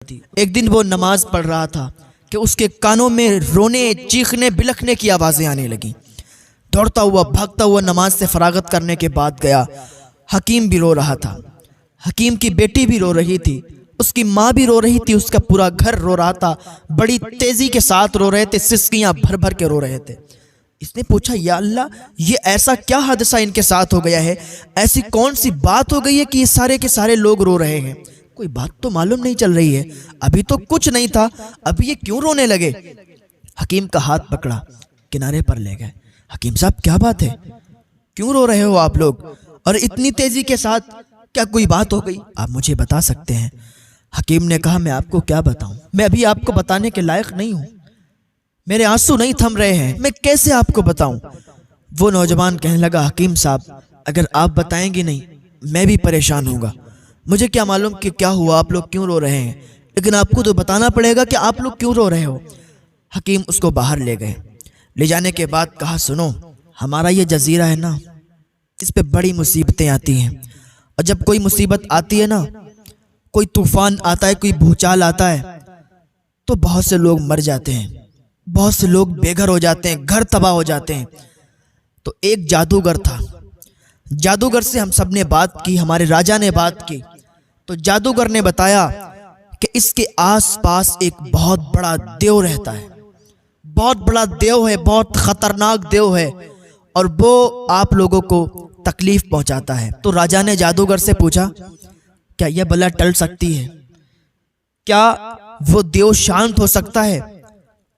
थी। एक दिन वो नमाज पढ़ रहा था कि उसके कानों में रोने, चीखने, बिलखने की आवाज़ें आने लगी। दौड़ता हुआ, भागता हुआ नमाज से फरागत करने के बाद गया। हकीम भी रो रहा था, हकीम की बेटी भी रो रही थी, उसकी माँ भी रो रही थी, उसका पूरा घर रो रहा था। बड़ी तेजी के साथ रो रहे थे, सिसकियाँ भर भर के रो रहे थे। इसने पूछा, या अल्लाह, ये ऐसा क्या हादसा इनके साथ हो गया है? ऐसी कौन सी बात हो गई है कि ये सारे के सारे लोग रो रहे हैं? कोई बात तो मालूम नहीं चल रही है, अभी तो कुछ नहीं था, अभी ये क्यों रोने लगे? हकीम का हाथ पकड़ा, किनारे पर ले गए। हकीम साहब, क्या बात है, क्यों रो रहे हो आप लोग, और इतनी तेजी के साथ? क्या कोई बात हो गई? आप मुझे बता सकते हैं? हकीम ने कहा, मैं आपको क्या बताऊं, मैं अभी आपको बताने के लायक नहीं हूं, मेरे आंसू नहीं थम रहे हैं, मैं कैसे आपको बताऊं? वो नौजवान कहने लगा, हकीम साहब, अगर आप बताएंगे नहीं मैं भी परेशान होऊंगा। मुझे क्या मालूम कि क्या हुआ, आप लोग क्यों रो रहे हैं, लेकिन आपको तो बताना पड़ेगा कि आप लोग क्यों रो रहे हो। हकीम उसको बाहर ले गए। ले जाने के बाद कहा, सुनो, हमारा ये जजीरा है ना, इस पे बड़ी मुसीबतें आती हैं, और जब कोई मुसीबत आती है ना, कोई तूफान आता है, कोई भूचाल आता है, तो बहुत से लोग मर जाते हैं, बहुत से लोग बेघर हो जाते हैं, घर तबाह हो जाते हैं। तो एक जादूगर था, जादूगर से हम सब ने बात की, हमारे राजा ने बात की, तो जादूगर ने बताया कि इसके आसपास एक बहुत बड़ा देव रहता है, बहुत बड़ा देव है, बहुत खतरनाक देव है, और वो आप लोगों को तकलीफ पहुंचाता है। तो राजा ने जादूगर से पूछा, क्या यह बला टल सकती है? क्या वो देव शांत हो सकता है?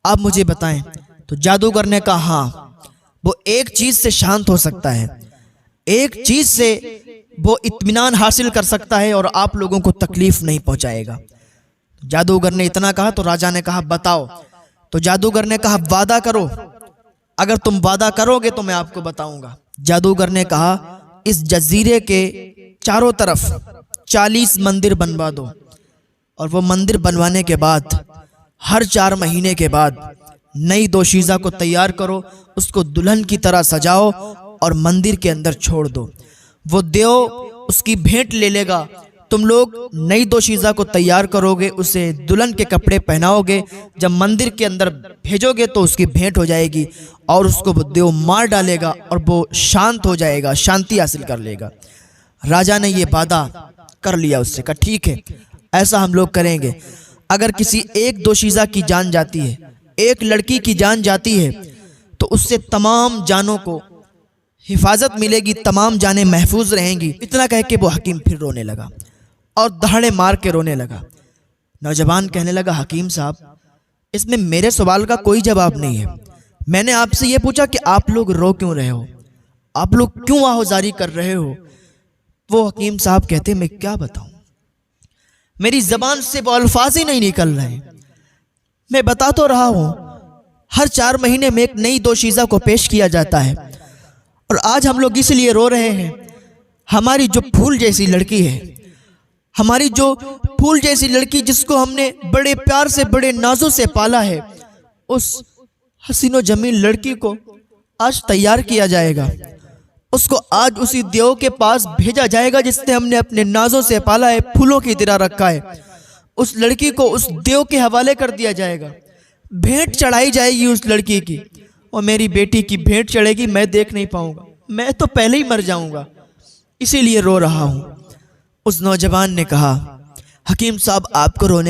आप मुझे बताएं। तो जादूगर ने कहा, हाँ, वो एक चीज से शांत हो सकता है, एक चीज से वो इत्मीनान हासिल कर सकता है और आप लोगों को तकलीफ नहीं पहुंचाएगा। जादूगर ने इतना कहा तो राजा ने कहा, बताओ। तो जादूगर ने कहा, वादा करो, अगर तुम वादा करोगे तो मैं आपको बताऊंगा। जादूगर ने कहा, इस जजीरे के चारों तरफ 40 मंदिर बनवा दो, और वो मंदिर बनवाने के बाद हर 4 महीने के बाद नई दोशीज़ा को तैयार करो, उसको दुल्हन की तरह सजाओ और मंदिर के अंदर छोड़ दो। वो देव उसकी भेंट ले लेगा, तुम लोग नई दोशीज़ा को तैयार करोगे, उसे दुल्हन के कपड़े पहनाओगे, जब मंदिर के अंदर भेजोगे तो उसकी भेंट हो जाएगी, और उसको वो देव मार डालेगा और वो शांत हो जाएगा, शांति हासिल कर लेगा। राजा ने ये वादा कर लिया उससे, कहा ठीक है, ऐसा हम लोग करेंगे। अगर किसी एक दोशीज़ा की जान जाती है, एक लड़की की जान जाती है, तो उससे तमाम जानों को हिफाजत मिलेगी, तमाम जानें महफूज रहेंगी। इतना कह के वो हकीम फिर रोने लगा और दहाड़े मार के रोने लगा। नौजवान कहने लगा, हकीम साहब, इसमें मेरे सवाल का कोई जवाब नहीं है। मैंने आपसे ये पूछा कि आप लोग रो क्यों रहे हो, आप लोग क्यों आहोजारी कर रहे हो? वो हकीम साहब कहते, मैं क्या बताऊं, मेरी जबान से वो अल्फाज ही नहीं निकल रहे। मैं बता तो रहा हूं, हर 4 महीने में एक नई दोशीज़ा को पेश किया जाता है, और आज हम लोग इसलिए रो रहे हैं, हमारी जो फूल जैसी लड़की है, हमारी जो फूल जैसी लड़की जिसको हमने बड़े प्यार से, बड़े नाजों से पाला है, उस हसीनो जमील लड़की को आज तैयार किया जाएगा, उसको आज उसी देव के पास भेजा जाएगा जिसने हमने अपने नाजों से पाला है, फूलों की तरह रखा है। उस लड़की को उस देव के हवाले कर दिया जाएगा, भेंट चढ़ाई जाएगी उस लड़की की, और मेरी बेटी की भेंट चढ़ेगी, मैं देख नहीं पाऊंगा, मैं तो पहले ही मर जाऊंगा, इसीलिए रो रहा हूं। उस नौजवान ने कहा, हकीम साहब, आपको रोने